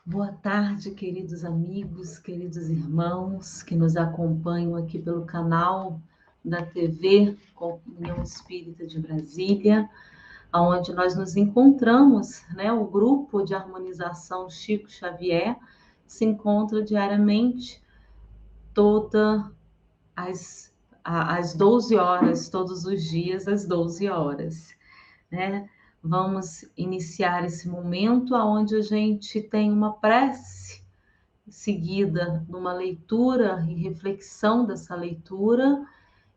Boa tarde, queridos amigos, queridos irmãos que nos acompanham aqui pelo canal da TV Comunhão Espírita de Brasília, onde nós nos encontramos, né? O grupo de harmonização Chico Xavier se encontra diariamente, todas às 12 horas, todos os dias às 12 horas, né? Vamos iniciar esse momento onde a gente tem uma prece seguida numa leitura e reflexão dessa leitura,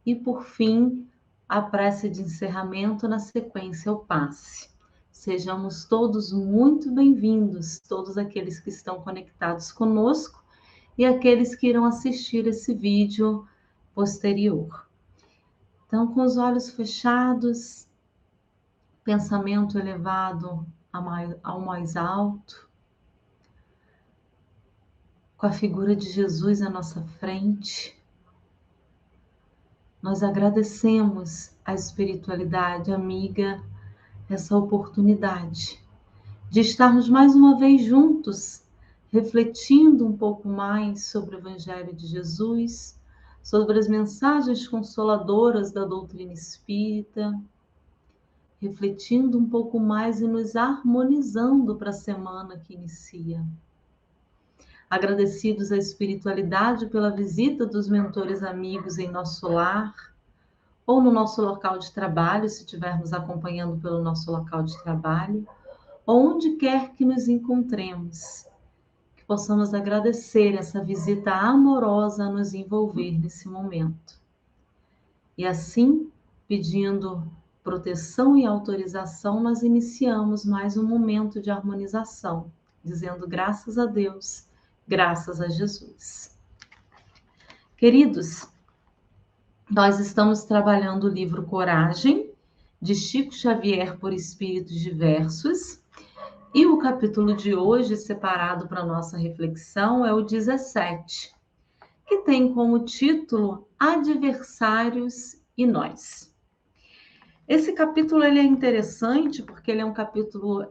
e por fim, a prece de encerramento, na sequência, o passe. Sejamos todos muito bem-vindos, todos aqueles que estão conectados conosco e aqueles que irão assistir esse vídeo posterior. Então, com os olhos fechados, pensamento elevado ao mais alto, com a figura de Jesus à nossa frente, nós agradecemos à espiritualidade amiga essa oportunidade de estarmos mais uma vez juntos, refletindo um pouco mais sobre o Evangelho de Jesus, sobre as mensagens consoladoras da doutrina espírita, refletindo um pouco mais e nos harmonizando para a semana que inicia. Agradecidos à espiritualidade pela visita dos mentores amigos em nosso lar, ou no nosso local de trabalho, se estivermos acompanhando pelo nosso local de trabalho, ou onde quer que nos encontremos, que possamos agradecer essa visita amorosa a nos envolver nesse momento. E assim, pedindo proteção e autorização, nós iniciamos mais um momento de harmonização, dizendo graças a Deus, graças a Jesus. Queridos, nós estamos trabalhando o livro Coragem, de Chico Xavier por Espíritos Diversos, e o capítulo de hoje, separado para nossa reflexão, é o 17, que tem como título Adversários e Nós. Esse capítulo ele é interessante porque ele é um capítulo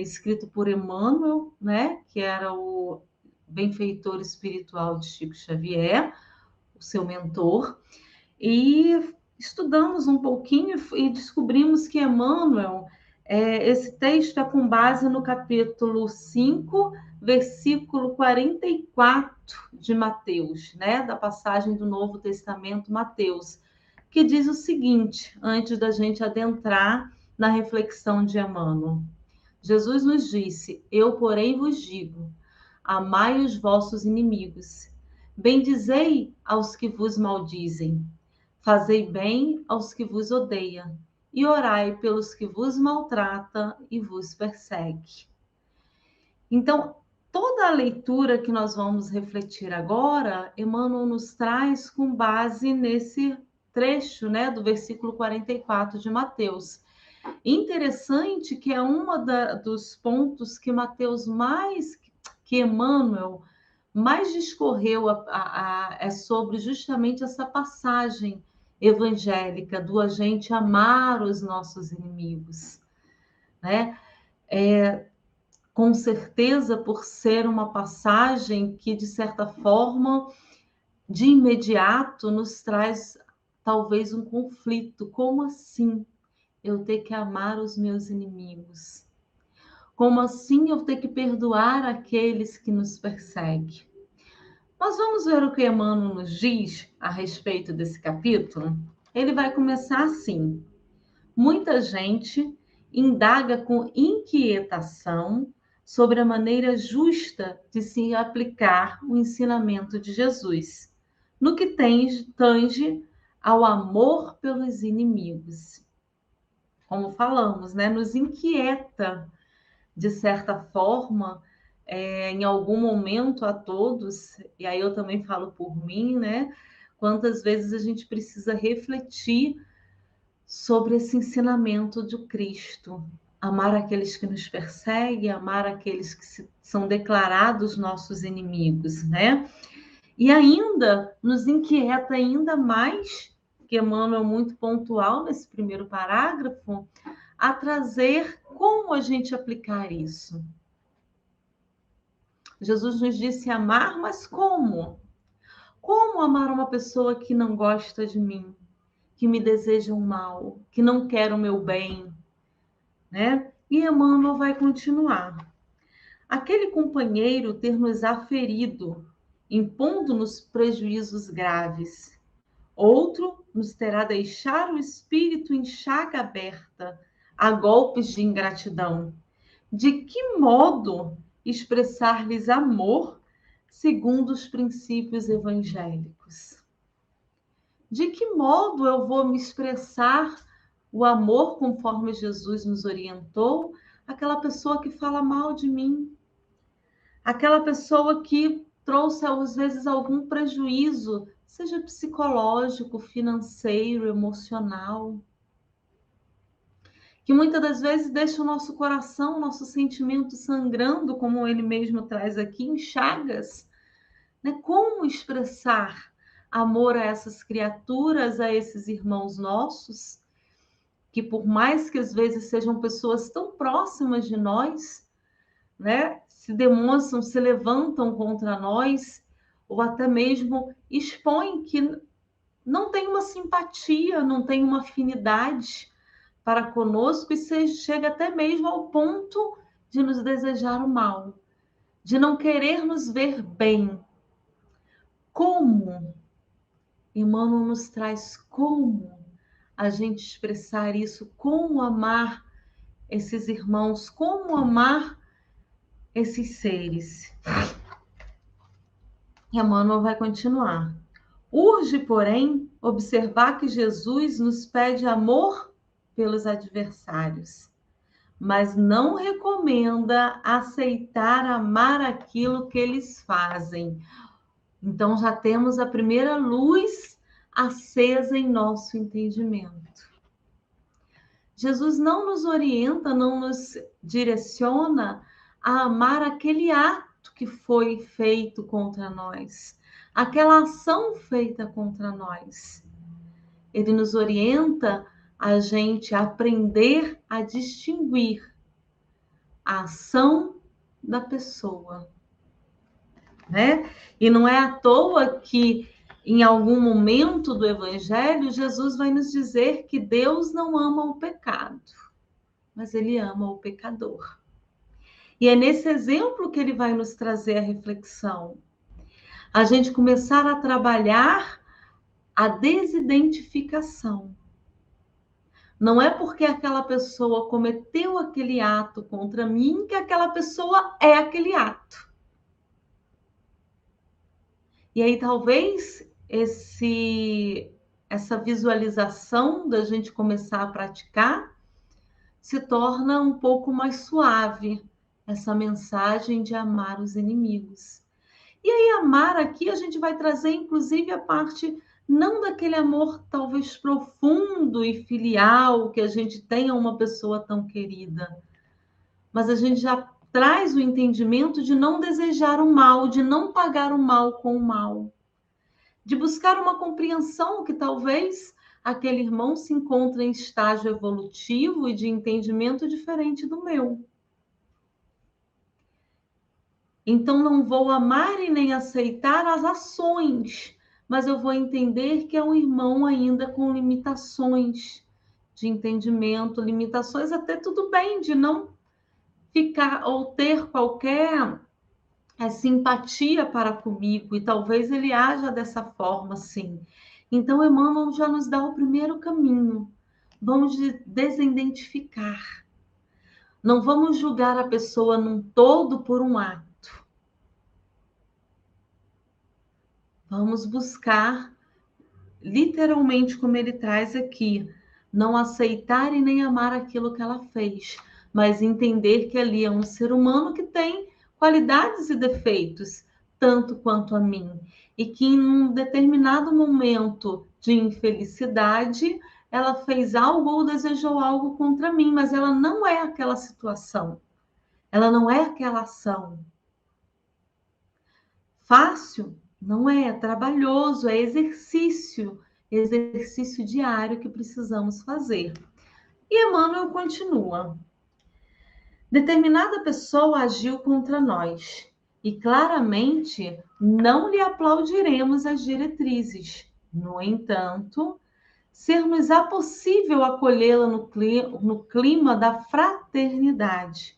escrito por Emmanuel, né, que era o benfeitor espiritual de Chico Xavier, o seu mentor, e estudamos um pouquinho e descobrimos que Emmanuel, esse texto é com base no capítulo 5, versículo 44 de Mateus, né, da passagem do Novo Testamento, Mateus, que diz o seguinte, antes da gente adentrar na reflexão de Emmanuel. Jesus nos disse: Eu, porém, vos digo, amai os vossos inimigos, bendizei aos que vos maldizem, fazei bem aos que vos odeiam, e orai pelos que vos maltratam e vos perseguem. Então, toda a leitura que nós vamos refletir agora, Emmanuel nos traz com base nesse trecho, né, do versículo 44 de Mateus. Interessante que é dos pontos que Mateus que Emmanuel mais discorreu é sobre justamente essa passagem evangélica do a gente amar os nossos inimigos, né? Com certeza, por ser uma passagem que, de certa forma, de imediato, nos traz talvez um conflito. Como assim eu ter que amar os meus inimigos? Como assim eu ter que perdoar aqueles que nos perseguem? Mas vamos ver o que Emmanuel nos diz a respeito desse capítulo? Ele vai começar assim. Muita gente indaga com inquietação sobre a maneira justa de se aplicar o ensinamento de Jesus, no que tange ao amor pelos inimigos. Como falamos, né? Nos inquieta, de certa forma, em algum momento a todos, e aí eu também falo por mim, né? Quantas vezes a gente precisa refletir sobre esse ensinamento de Cristo. Amar aqueles que nos perseguem, amar aqueles que são declarados nossos inimigos, né? E ainda nos inquieta ainda mais, que Emmanuel é muito pontual nesse primeiro parágrafo, a trazer como a gente aplicar isso. Jesus nos disse amar, mas como? Como amar uma pessoa que não gosta de mim, que me deseja o mal, que não quer o meu bem, né? E Emmanuel vai continuar. Aquele companheiro ter nos aferido, impondo-nos prejuízos graves. Outro nos terá deixar o espírito em chaga aberta a golpes de ingratidão. De que modo expressar-lhes amor segundo os princípios evangélicos? De que modo eu vou me expressar o amor conforme Jesus nos orientou àquela pessoa que fala mal de mim? Aquela pessoa que trouxe, às vezes, algum prejuízo, seja psicológico, financeiro, emocional, que muitas das vezes deixa o nosso coração, o nosso sentimento sangrando, como ele mesmo traz aqui, em chagas, né? Como expressar amor a essas criaturas, a esses irmãos nossos, que por mais que às vezes sejam pessoas tão próximas de nós, né, se demonstram, se levantam contra nós, ou até mesmo expõem que não tem uma simpatia, não tem uma afinidade para conosco e chega até mesmo ao ponto de nos desejar o mal, de não querer nos ver bem. Como? Emmanuel nos traz como a gente expressar isso, como amar esses irmãos, como amar esses seres. Emmanuel vai continuar. Urge, porém, observar que Jesus nos pede amor pelos adversários, mas não recomenda aceitar amar aquilo que eles fazem. Então já temos a primeira luz acesa em nosso entendimento. Jesus não nos orienta, não nos direciona a amar aquele ato que foi feito contra nós, aquela ação feita contra nós. Ele nos orienta a gente aprender a distinguir a ação da pessoa, né? E não é à toa que em algum momento do Evangelho, Jesus vai nos dizer que Deus não ama o pecado, mas Ele ama o pecador. E é nesse exemplo que Ele vai nos trazer a reflexão. A gente começar a trabalhar a desidentificação. Não é porque aquela pessoa cometeu aquele ato contra mim que aquela pessoa é aquele ato. E aí talvez essa visualização da gente começar a praticar se torna um pouco mais suave, essa mensagem de amar os inimigos. E aí amar aqui a gente vai trazer inclusive a parte não daquele amor talvez profundo e filial que a gente tem a uma pessoa tão querida, mas a gente já traz o entendimento de não desejar o mal, de não pagar o mal com o mal, de buscar uma compreensão que talvez aquele irmão se encontre em estágio evolutivo e de entendimento diferente do meu. Então não vou amar e nem aceitar as ações, mas eu vou entender que é um irmão ainda com limitações de entendimento, limitações até tudo bem de não ficar ou ter qualquer simpatia para comigo, e talvez ele haja dessa forma, sim. Então, Emmanuel já nos dá o primeiro caminho. Vamos desidentificar. Não vamos julgar a pessoa num todo por um ato. Vamos buscar, literalmente, como ele traz aqui, não aceitar e nem amar aquilo que ela fez, mas entender que ali é um ser humano que tem qualidades e defeitos, tanto quanto a mim, e que em um determinado momento de infelicidade, ela fez algo ou desejou algo contra mim, mas ela não é aquela situação, ela não é aquela ação. Fácil? Não é, é trabalhoso, é exercício diário que precisamos fazer. E Emmanuel continua. Determinada pessoa agiu contra nós. e claramente não lhe aplaudiremos as diretrizes. No entanto, ser-nos-á possível acolhê-la no clima da fraternidade,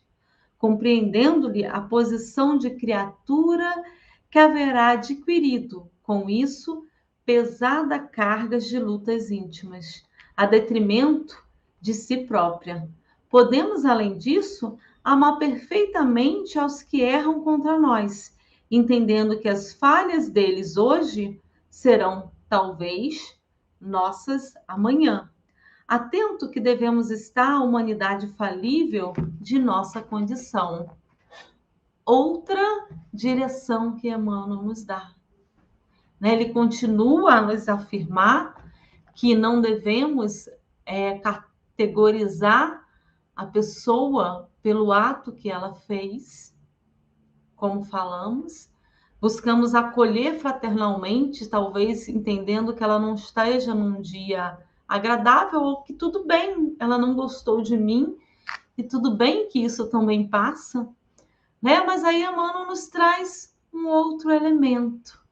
compreendendo-lhe a posição de criatura que haverá adquirido, com isso, pesada carga de lutas íntimas, a detrimento de si própria. Podemos, além disso, amar perfeitamente aos que erram contra nós, entendendo que as falhas deles hoje serão, talvez, nossas amanhã. Atento que devemos estar à humanidade falível de nossa condição. Outra direção que Emmanuel nos dá. Ele continua a nos afirmar que não devemos categorizar a pessoa pelo ato que ela fez, como falamos. Buscamos acolher fraternalmente, talvez entendendo que ela não esteja num dia agradável, ou que tudo bem, ela não gostou de mim, e tudo bem que isso também passa, né? Mas aí Emmanuel nos traz um outro elemento.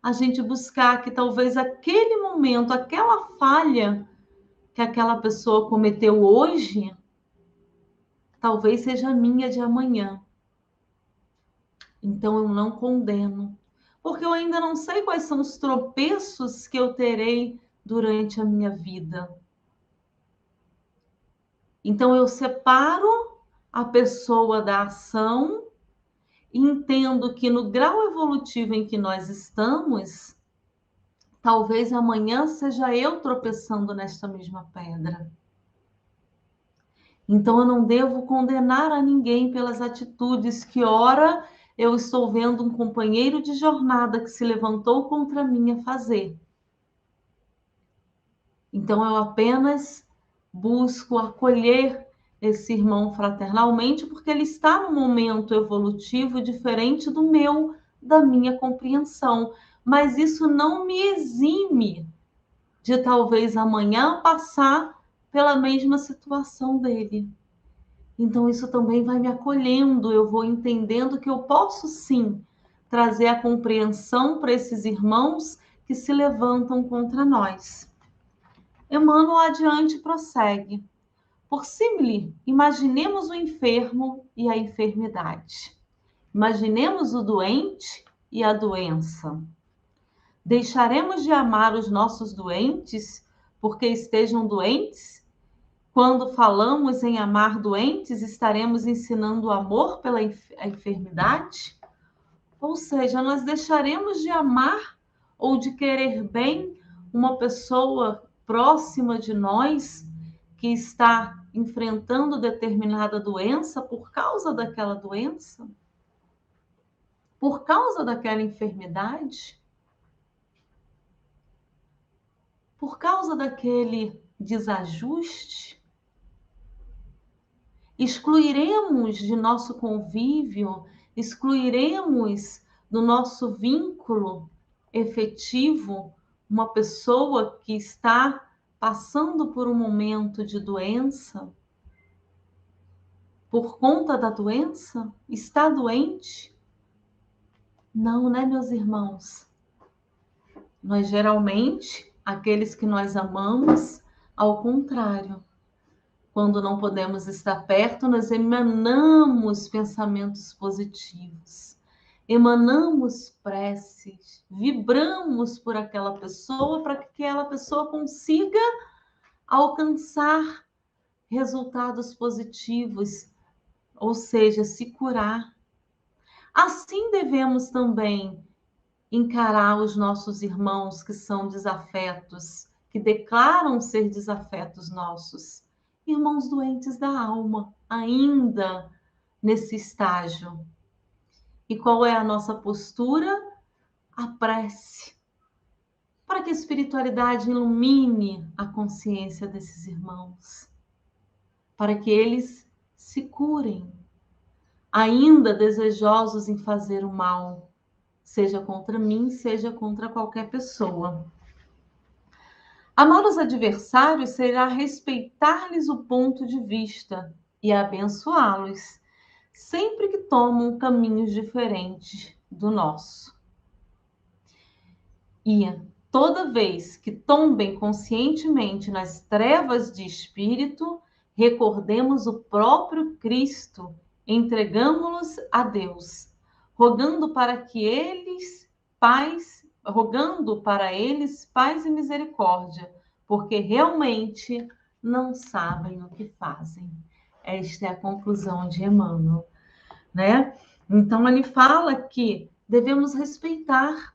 A gente buscar que talvez aquele momento, aquela falha que aquela pessoa cometeu hoje, talvez seja minha de amanhã. Então eu não condeno, porque eu ainda não sei quais são os tropeços que eu terei durante a minha vida. Então eu separo a pessoa da ação e entendo que no grau evolutivo em que nós estamos, talvez amanhã seja eu tropeçando nesta mesma pedra. Então eu não devo condenar a ninguém pelas atitudes que ora eu estou vendo um companheiro de jornada que se levantou contra mim a fazer. Então eu apenas busco acolher esse irmão fraternalmente, porque ele está num momento evolutivo diferente do meu, da minha compreensão. Mas isso não me exime de talvez amanhã passar pela mesma situação dele. Então isso também vai me acolhendo, eu vou entendendo que eu posso sim trazer a compreensão para esses irmãos que se levantam contra nós. Emmanuel adiante prossegue. Por símile, imaginemos o enfermo e a enfermidade. Imaginemos o doente e a doença. Deixaremos de amar os nossos doentes porque estejam doentes? Quando falamos em amar doentes, estaremos ensinando o amor pela enfermidade? Ou seja, nós deixaremos de amar ou de querer bem uma pessoa próxima de nós que está enfrentando determinada doença por causa daquela doença? Por causa daquela enfermidade? Por causa daquele desajuste? Excluiremos de nosso convívio, excluiremos do nosso vínculo efetivo uma pessoa que está passando por um momento de doença? Por conta da doença? Está doente? Não, né, meus irmãos? Nós geralmente, aqueles que nós amamos, ao contrário, quando não podemos estar perto, nós emanamos pensamentos positivos, emanamos preces, vibramos por aquela pessoa para que aquela pessoa consiga alcançar resultados positivos, ou seja, se curar. Assim devemos também encarar os nossos irmãos que são desafetos, que declaram ser desafetos nossos, irmãos doentes da alma, ainda nesse estágio. E qual é a nossa postura? A prece, para que a espiritualidade ilumine a consciência desses irmãos, para que eles se curem, ainda desejosos em fazer o mal, seja contra mim, seja contra qualquer pessoa. Amar os adversários será respeitar-lhes o ponto de vista e abençoá-los, sempre que tomam caminhos diferentes do nosso. E toda vez que tombem conscientemente nas trevas de espírito, recordemos o próprio Cristo, entregamo-los a Deus, rogando para eles paz e misericórdia, porque realmente não sabem o que fazem. Esta é a conclusão de Emmanuel, né? Então ele fala que devemos respeitar.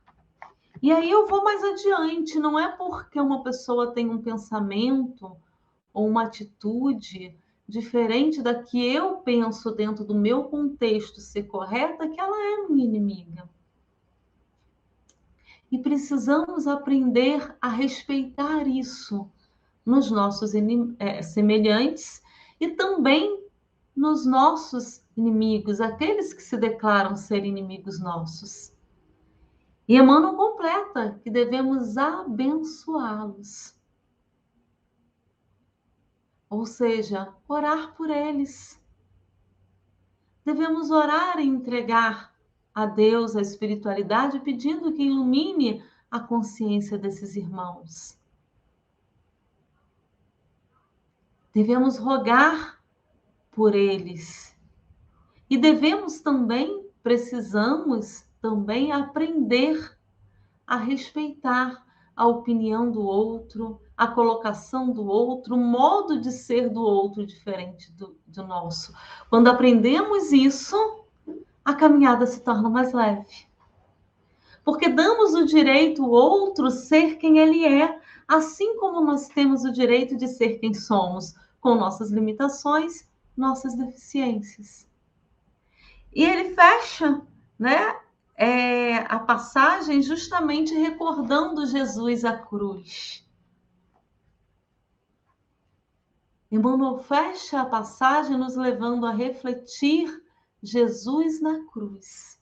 E aí eu vou mais adiante, não é porque uma pessoa tem um pensamento ou uma atitude diferente da que eu penso dentro do meu contexto ser correta que ela é minha inimiga. E precisamos aprender a respeitar isso nos nossos semelhantes e também nos nossos inimigos, aqueles que se declaram ser inimigos nossos. E Emmanuel completa que devemos abençoá-los. Ou seja, orar por eles. Devemos orar e entregar a Deus a espiritualidade, pedindo que ilumine a consciência desses irmãos. Devemos rogar por eles. E precisamos também aprender a respeitar a opinião do outro, a colocação do outro, o modo de ser do outro diferente do nosso. Quando aprendemos isso, a caminhada se torna mais leve. Porque damos o direito ao outro ser quem ele é, assim como nós temos o direito de ser quem somos, com nossas limitações, nossas deficiências. E ele fecha, né, a passagem justamente recordando Jesus à cruz. Emmanuel fecha a passagem nos levando a refletir Jesus na cruz.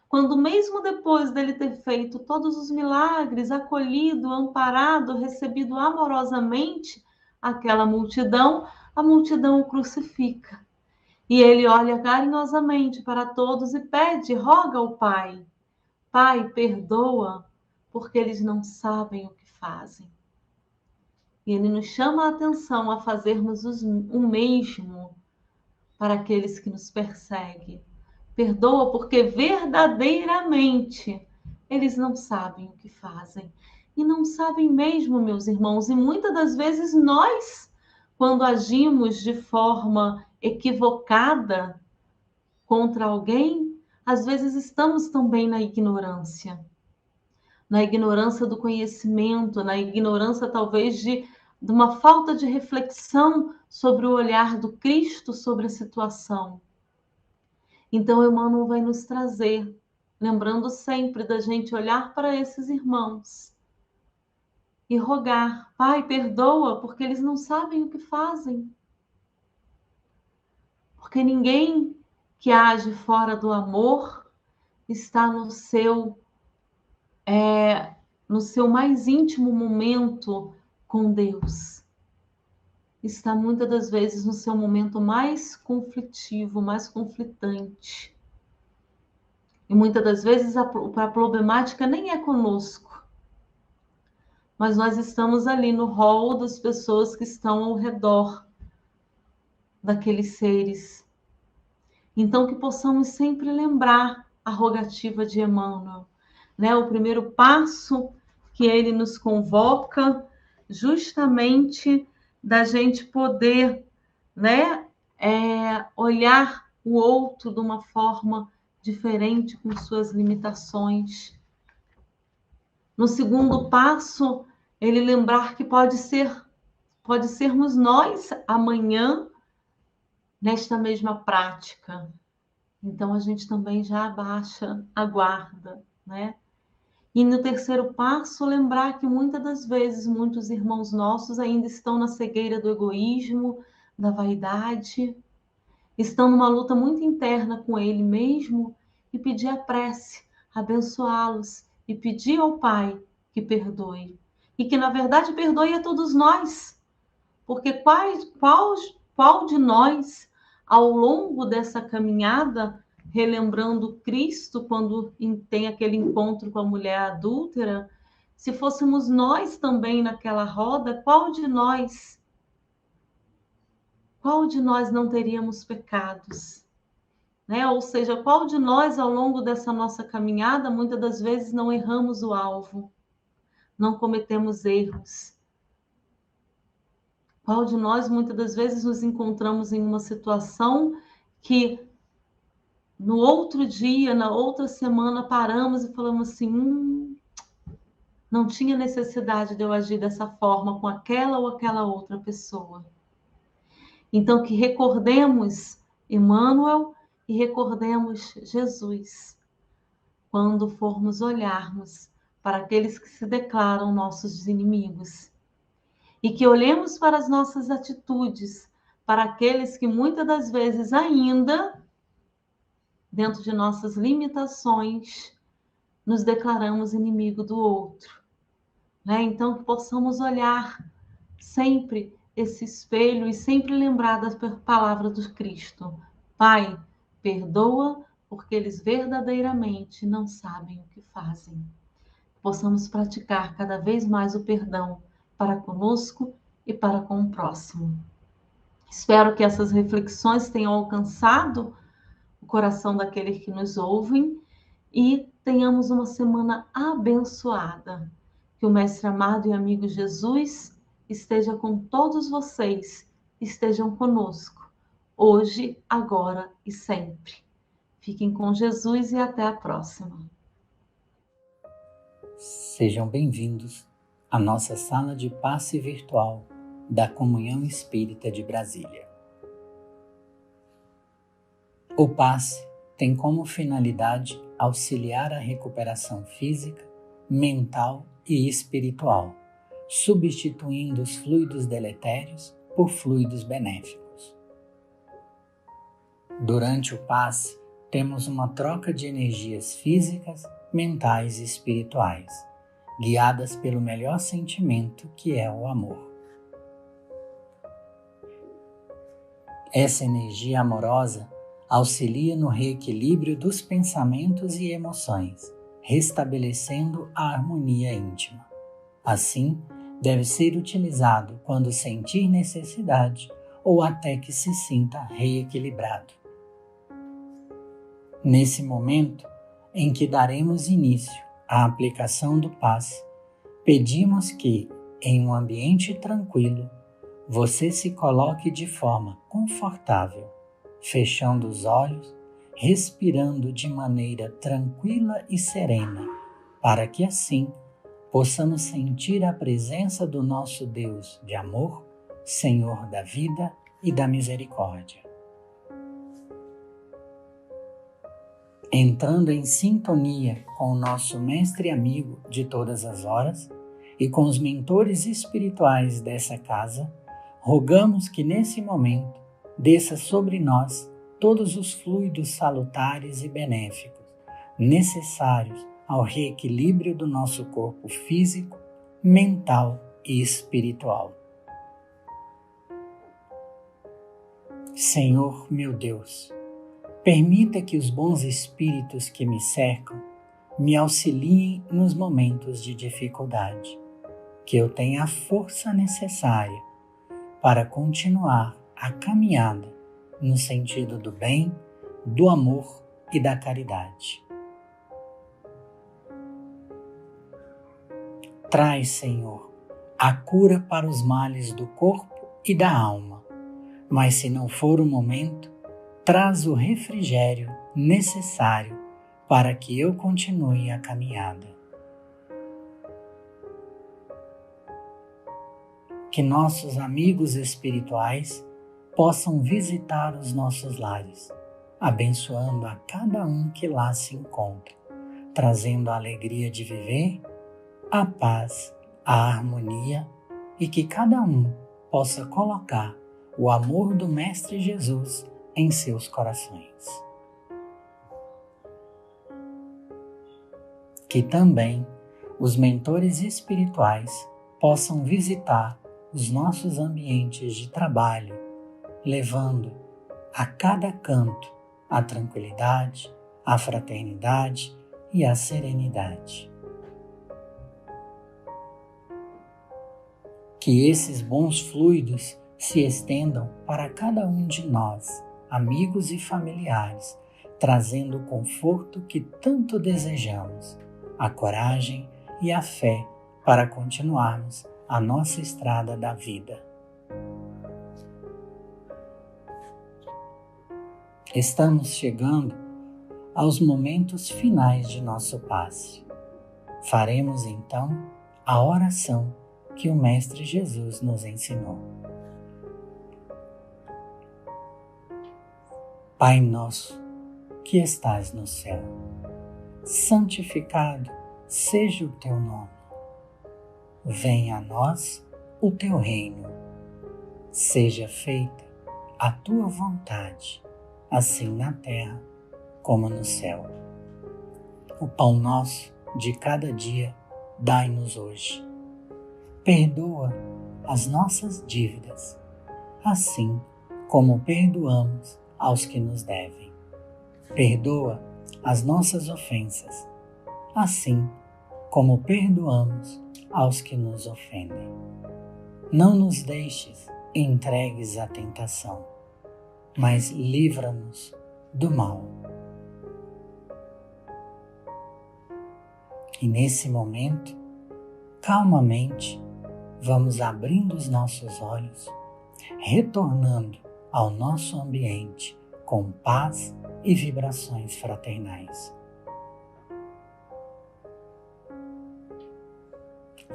Quando mesmo depois dele ter feito todos os milagres, acolhido, amparado, recebido amorosamente aquela multidão, a multidão o crucifica. E ele olha carinhosamente para todos e pede, roga ao Pai: Pai, perdoa, porque eles não sabem o que fazem. E ele nos chama a atenção a fazermos o mesmo para aqueles que nos perseguem. Perdoa, porque verdadeiramente eles não sabem o que fazem. E não sabem mesmo, meus irmãos. E muitas das vezes nós, quando agimos de forma equivocada contra alguém, às vezes estamos também na ignorância do conhecimento, na ignorância talvez de uma falta de reflexão sobre o olhar do Cristo sobre a situação. Então, Emmanuel vai nos trazer, lembrando sempre da gente olhar para esses irmãos e rogar: Pai, perdoa, porque eles não sabem o que fazem. Porque ninguém que age fora do amor está no seu mais íntimo momento com Deus. Está muitas das vezes no seu momento mais conflitivo, mais conflitante. E muitas das vezes a problemática nem é conosco, mas nós estamos ali no rol das pessoas que estão ao redor daqueles seres. Então que possamos sempre lembrar a rogativa de Emmanuel, né? O primeiro passo que ele nos convoca, justamente da gente poder, né, olhar o outro de uma forma diferente, com suas limitações. No segundo passo, ele lembrar que pode sermos nós amanhã nesta mesma prática. Então a gente também já abaixa a guarda, né? E no terceiro passo, lembrar que muitas das vezes muitos irmãos nossos ainda estão na cegueira do egoísmo, da vaidade, estão numa luta muito interna com ele mesmo, e pedir a prece, abençoá-los e pedir ao Pai que perdoe. E que, na verdade, perdoe a todos nós. Porque qual de nós ao longo dessa caminhada, relembrando Cristo quando tem aquele encontro com a mulher adúltera, se fôssemos nós também naquela roda, qual de nós não teríamos pecados? Né? Ou seja, qual de nós, ao longo dessa nossa caminhada, muitas das vezes não erramos o alvo, não cometemos erros? Qual de nós, muitas das vezes, nos encontramos em uma situação que no outro dia, na outra semana, paramos e falamos assim, não tinha necessidade de eu agir dessa forma com aquela ou aquela outra pessoa. Então, que recordemos Emmanuel e recordemos Jesus quando formos olharmos para aqueles que se declaram nossos inimigos. E que olhemos para as nossas atitudes, para aqueles que muitas das vezes ainda, dentro de nossas limitações, nos declaramos inimigo do outro. Né? Então, que possamos olhar sempre esse espelho e sempre lembrar das palavras do Cristo. Pai, perdoa, porque eles verdadeiramente não sabem o que fazem. Possamos praticar cada vez mais o perdão para conosco e para com o próximo. Espero que essas reflexões tenham alcançado o coração daqueles que nos ouvem e tenhamos uma semana abençoada. Que o Mestre amado e amigo Jesus esteja com todos vocês, estejam conosco, hoje, agora e sempre. Fiquem com Jesus e até a próxima. Sejam bem-vindos à nossa sala de passe virtual da Comunhão Espírita de Brasília. O passe tem como finalidade auxiliar a recuperação física, mental e espiritual, substituindo os fluidos deletérios por fluidos benéficos. Durante o passe, temos uma troca de energias físicas, mentais e espirituais, guiadas pelo melhor sentimento que é o amor. Essa energia amorosa auxilia no reequilíbrio dos pensamentos e emoções, restabelecendo a harmonia íntima. Assim, deve ser utilizado quando sentir necessidade ou até que se sinta reequilibrado. Nesse momento em que daremos início à aplicação do passe, pedimos que, em um ambiente tranquilo, você se coloque de forma confortável, fechando os olhos, respirando de maneira tranquila e serena, para que assim possamos sentir a presença do nosso Deus de amor, Senhor da vida e da misericórdia. Entrando em sintonia com o nosso mestre amigo de todas as horas e com os mentores espirituais dessa casa, rogamos que nesse momento desça sobre nós todos os fluidos salutares e benéficos necessários ao reequilíbrio do nosso corpo físico, mental e espiritual. Senhor meu Deus, permita que os bons espíritos que me cercam me auxiliem nos momentos de dificuldade, que eu tenha a força necessária para continuar a caminhada no sentido do bem, do amor e da caridade. Traz, Senhor, a cura para os males do corpo e da alma, mas se não for o momento, traz o refrigério necessário para que eu continue a caminhada. Que nossos amigos espirituais possam visitar os nossos lares, abençoando a cada um que lá se encontra, trazendo a alegria de viver, a paz, a harmonia e que cada um possa colocar o amor do Mestre Jesus em seus corações. Que também os mentores espirituais possam visitar os nossos ambientes de trabalho, levando a cada canto a tranquilidade, a fraternidade e a serenidade. Que esses bons fluidos se estendam para cada um de nós, amigos e familiares, trazendo o conforto que tanto desejamos, a coragem e a fé para continuarmos a nossa estrada da vida. Estamos chegando aos momentos finais de nosso passe. Faremos então a oração que o Mestre Jesus nos ensinou. Pai nosso, que estás no céu, santificado seja o teu nome. Venha a nós o teu reino. Seja feita a tua vontade, assim na terra como no céu. O pão nosso de cada dia dai-nos hoje. Perdoa as nossas dívidas, assim como perdoamos aos que nos devem. Perdoa as nossas ofensas, assim como perdoamos aos que nos ofendem. Não nos deixes entregues à tentação, mas livra-nos do mal. E nesse momento, calmamente, vamos abrindo os nossos olhos, retornando ao nosso ambiente com paz e vibrações fraternais.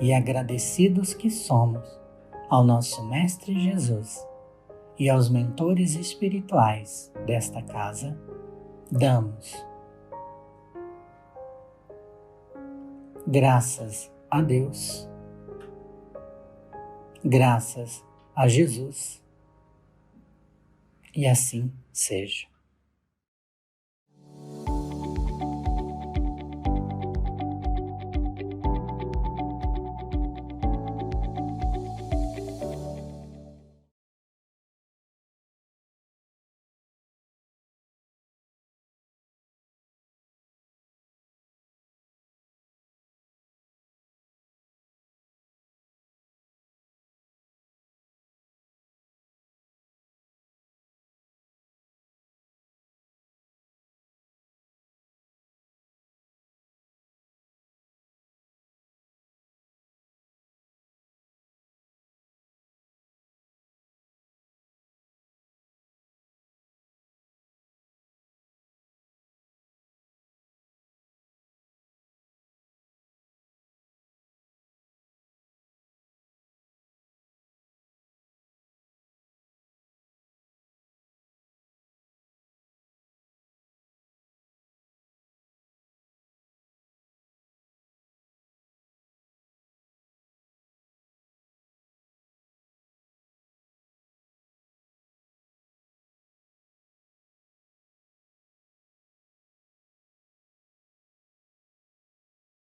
E agradecidos que somos ao nosso Mestre Jesus e aos mentores espirituais desta casa, damos graças a Deus, graças a Jesus, e assim seja.